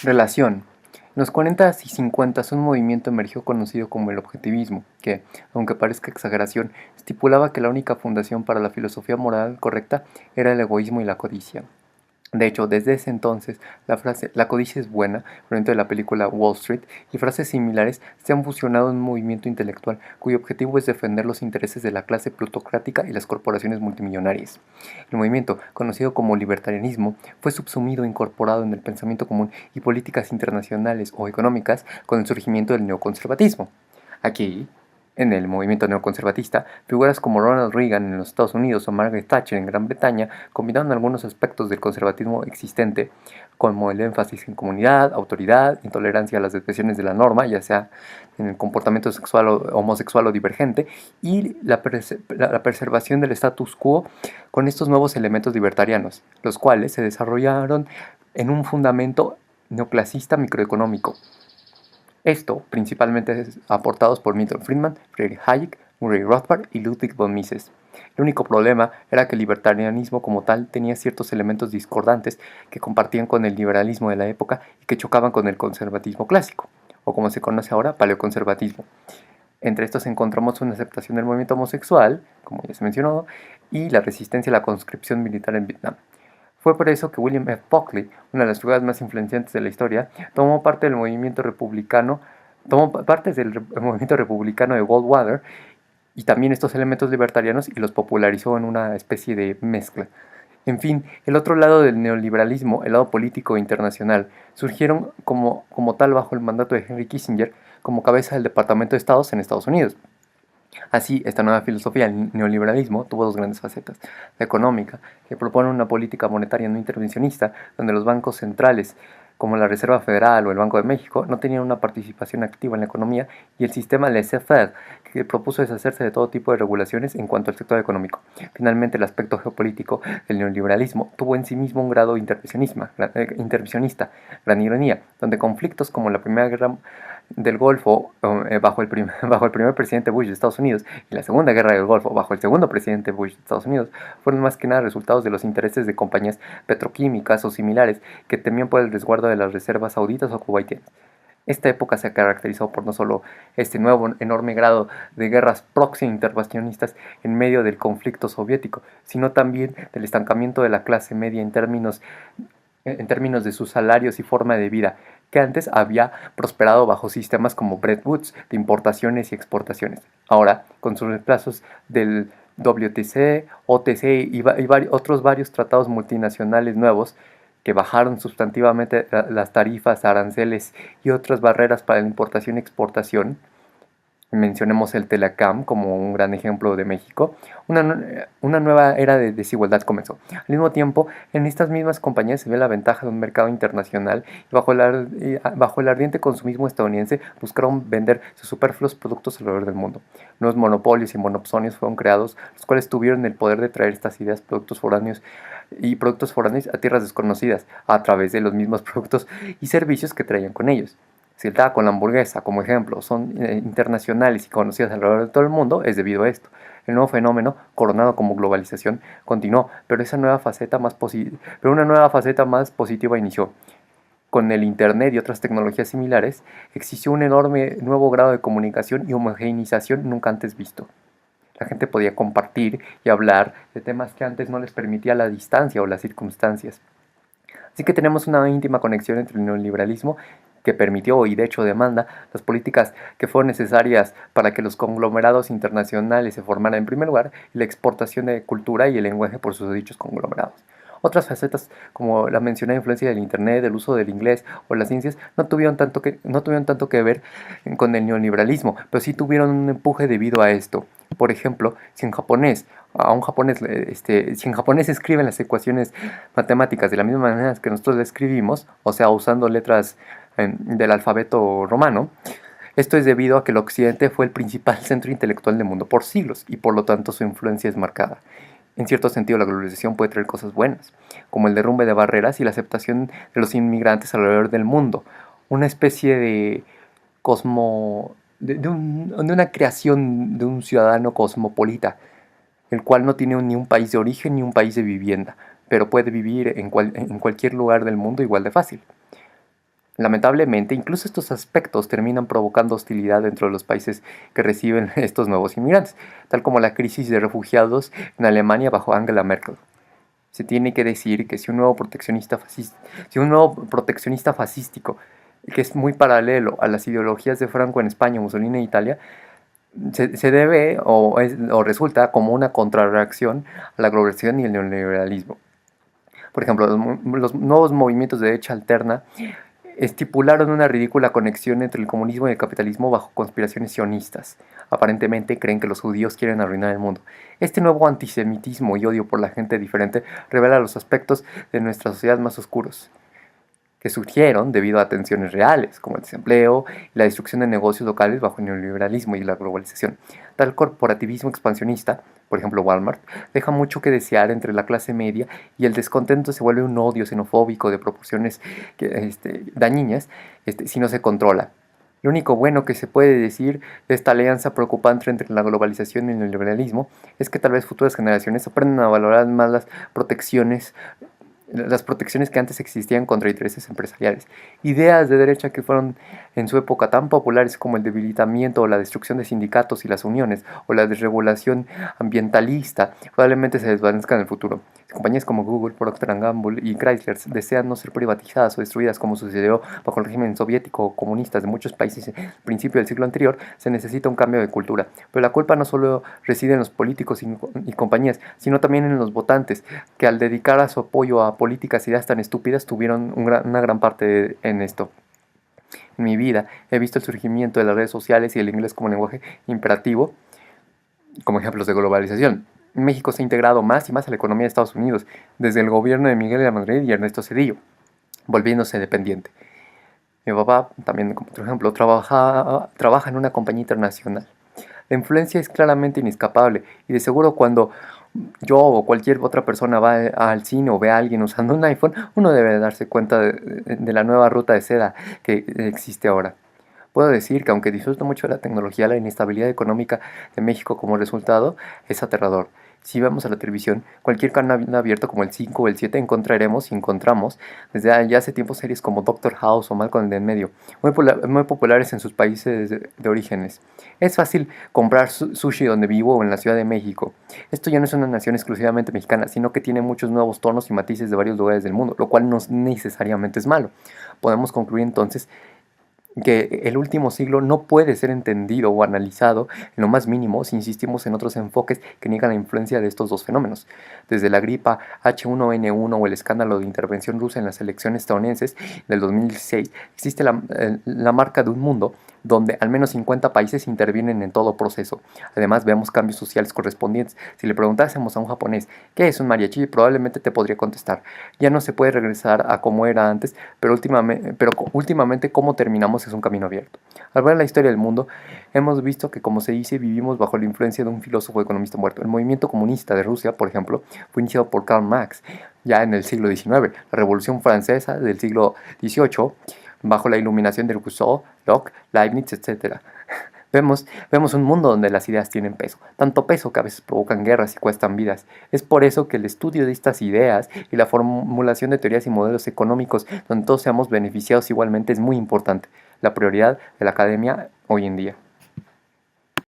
Relación. En los 40 y 50 un movimiento emergió conocido como el objetivismo, que, aunque parezca exageración, estipulaba que la única fundación para la filosofía moral correcta era el egoísmo y la codicia. De hecho, desde ese entonces, la frase "la codicia es buena", dentro de la película Wall Street, y frases similares se han fusionado en un movimiento intelectual cuyo objetivo es defender los intereses de la clase plutocrática y las corporaciones multimillonarias. El movimiento, conocido como libertarianismo, fue subsumido e incorporado en el pensamiento común y políticas internacionales o económicas con el surgimiento del neoconservatismo. Aquí, en el movimiento neoconservatista, figuras como Ronald Reagan en los Estados Unidos o Margaret Thatcher en Gran Bretaña combinaron algunos aspectos del conservatismo existente, como el énfasis en comunidad, autoridad, intolerancia a las expresiones de la norma, ya sea en el comportamiento sexual o homosexual o divergente, y la preservación del status quo con estos nuevos elementos libertarianos, los cuales se desarrollaron en un fundamento neoclasista microeconómico. Esto, principalmente aportados por Milton Friedman, Friedrich Hayek, Murray Rothbard y Ludwig von Mises. El único problema era que el libertarianismo como tal tenía ciertos elementos discordantes que compartían con el liberalismo de la época y que chocaban con el conservatismo clásico, o como se conoce ahora, paleoconservatismo. Entre estos encontramos una aceptación del movimiento homosexual, como ya se mencionó, y la resistencia a la conscripción militar en Vietnam. Fue por eso que William F. Buckley, una de las figuras más influyentes de la historia, tomó parte del movimiento republicano de Goldwater y también estos elementos libertarianos y los popularizó en una especie de mezcla. En fin, el otro lado del neoliberalismo, el lado político e internacional, surgieron como tal bajo el mandato de Henry Kissinger como cabeza del Departamento de Estados en Estados Unidos. Así, esta nueva filosofía, el neoliberalismo, tuvo dos grandes facetas. La económica, que propone una política monetaria no intervencionista, donde los bancos centrales, como la Reserva Federal o el Banco de México, no tenían una participación activa en la economía, y el sistema laissez-faire, que propuso deshacerse de todo tipo de regulaciones en cuanto al sector económico. Finalmente, el aspecto geopolítico del neoliberalismo tuvo en sí mismo un grado intervencionista, gran ironía, donde conflictos como la Primera Guerra del Golfo bajo el primer presidente Bush de Estados Unidos y la Segunda Guerra del Golfo bajo el segundo presidente Bush de Estados Unidos fueron más que nada resultados de los intereses de compañías petroquímicas o similares que temían por el resguardo de las reservas sauditas o kuwaitianas. Esta época se caracterizó por no solo este nuevo enorme grado de guerras proxy intervencionistas en medio del conflicto soviético, sino también del estancamiento de la clase media en términos de sus salarios y forma de vida, que antes había prosperado bajo sistemas como Bretton Woods de importaciones y exportaciones. Ahora, con sus reemplazos del WTC, OTC otros varios tratados multinacionales nuevos que bajaron sustantivamente las tarifas, aranceles y otras barreras para la importación y exportación. Mencionemos el Telecam como un gran ejemplo de México. Una nueva era de desigualdad comenzó. Al mismo tiempo, en estas mismas compañías se ve la ventaja de un mercado internacional y bajo el ardiente consumismo estadounidense buscaron vender sus superfluos productos alrededor del mundo. Nuevos monopolios y monopsonios fueron creados, los cuales tuvieron el poder de traer estas ideas, productos foráneos a tierras desconocidas a través de los mismos productos y servicios que traían con ellos. Si el tabaco, la hamburguesa, como ejemplo, son internacionales y conocidas alrededor de todo el mundo, es debido a esto. El nuevo fenómeno, coronado como globalización, continuó, pero una nueva faceta más positiva inició. Con el Internet y otras tecnologías similares, existió un enorme nuevo grado de comunicación y homogeneización nunca antes visto. La gente podía compartir y hablar de temas que antes no les permitía la distancia o las circunstancias. Así que tenemos una íntima conexión entre el neoliberalismo que permitió y de hecho demanda las políticas que fueron necesarias para que los conglomerados internacionales se formaran en primer lugar y la exportación de cultura y el lenguaje por sus dichos conglomerados. Otras facetas, como la mencionada influencia del Internet, el uso del inglés o las ciencias, no tuvieron tanto que ver con el neoliberalismo, pero sí tuvieron un empuje debido a esto. Por ejemplo, si en japonés se escriben las ecuaciones matemáticas de la misma manera que nosotros las escribimos, o sea, usando letras del alfabeto romano, esto es debido a que el Occidente fue el principal centro intelectual del mundo por siglos y por lo tanto su influencia es marcada. En cierto sentido, la globalización puede traer cosas buenas, como el derrumbe de barreras y la aceptación de los inmigrantes alrededor del mundo, una especie de de una creación de un ciudadano cosmopolita, el cual no tiene ni un país de origen ni un país de vivienda, pero puede vivir en cualquier lugar del mundo igual de fácil. Lamentablemente, incluso estos aspectos terminan provocando hostilidad dentro de los países que reciben estos nuevos inmigrantes, tal como la crisis de refugiados en Alemania bajo Angela Merkel. Se tiene que decir que si un nuevo proteccionista fascístico, que es muy paralelo a las ideologías de Franco en España, Mussolini en Italia, se debe o resulta como una contrarreacción a la globalización y el neoliberalismo. Por ejemplo, los nuevos movimientos de derecha alterna estipularon una ridícula conexión entre el comunismo y el capitalismo bajo conspiraciones sionistas. Aparentemente creen que los judíos quieren arruinar el mundo. Este nuevo antisemitismo y odio por la gente diferente revela los aspectos de nuestra sociedad más oscuros, que surgieron debido a tensiones reales, como el desempleo y la destrucción de negocios locales bajo el neoliberalismo y la globalización. Tal corporativismo expansionista, por ejemplo Walmart, deja mucho que desear entre la clase media y el descontento se vuelve un odio xenofóbico de proporciones dañinas si no se controla. Lo único bueno que se puede decir de esta alianza preocupante entre la globalización y el neoliberalismo es que tal vez futuras generaciones aprendan a valorar más las protecciones que antes existían contra intereses empresariales. Ideas de derecha que fueron en su época tan populares como el debilitamiento o la destrucción de sindicatos y las uniones, o la desregulación ambientalista, probablemente se desvanezcan en el futuro. Compañías como Google, Procter Gamble y Chrysler desean no ser privatizadas o destruidas como sucedió bajo el régimen soviético o comunistas de muchos países al principio del siglo anterior. Se necesita un cambio de cultura. Pero la culpa no solo reside en los políticos y compañías, sino también en los votantes, que al dedicar a su apoyo a políticas y ideas tan estúpidas tuvieron una gran parte en esto. En mi vida he visto el surgimiento de las redes sociales y el inglés como lenguaje imperativo como ejemplos de globalización. México se ha integrado más y más a la economía de Estados Unidos, desde el gobierno de Miguel de la Madrid y Ernesto Zedillo, volviéndose dependiente. Mi papá, también como otro ejemplo, trabaja en una compañía internacional. La influencia es claramente inescapable y de seguro cuando yo o cualquier otra persona va al cine o ve a alguien usando un iPhone, uno debe darse cuenta de la nueva ruta de seda que existe ahora. Puedo decir que aunque disfruto mucho de la tecnología, la inestabilidad económica de México como resultado es aterrador. Si vemos a la televisión, cualquier canal abierto como el 5 o el 7 encontraremos y encontramos desde ya hace tiempo series como Doctor House o Malcolm en el medio, muy populares en sus países de orígenes. Es fácil comprar sushi donde vivo o en la Ciudad de México. Esto ya no es una nación exclusivamente mexicana, sino que tiene muchos nuevos tonos y matices de varios lugares del mundo, lo cual no necesariamente es malo. Podemos concluir entonces que el último siglo no puede ser entendido o analizado en lo más mínimo si insistimos en otros enfoques que niegan la influencia de estos dos fenómenos. Desde la gripa H1N1 o el escándalo de intervención rusa en las elecciones estadounidenses del 2016, existe la marca de un mundo donde al menos 50 países intervienen en todo proceso. Además, vemos cambios sociales correspondientes. Si le preguntásemos a un japonés qué es un mariachi, probablemente te podría contestar: ya no se puede regresar a como era antes, pero últimamente cómo terminamos es un camino abierto. Al ver la historia del mundo, hemos visto que, como se dice, vivimos bajo la influencia de un filósofo economista muerto. El movimiento comunista de Rusia, por ejemplo, fue iniciado por Karl Marx ya en el siglo XIX. La Revolución Francesa del siglo XVIII, bajo la iluminación de Rousseau, Locke, Leibniz, etc. Vemos un mundo donde las ideas tienen peso, tanto peso que a veces provocan guerras y cuestan vidas. Es por eso que el estudio de estas ideas y la formulación de teorías y modelos económicos donde todos seamos beneficiados igualmente es muy importante, la prioridad de la academia hoy en día.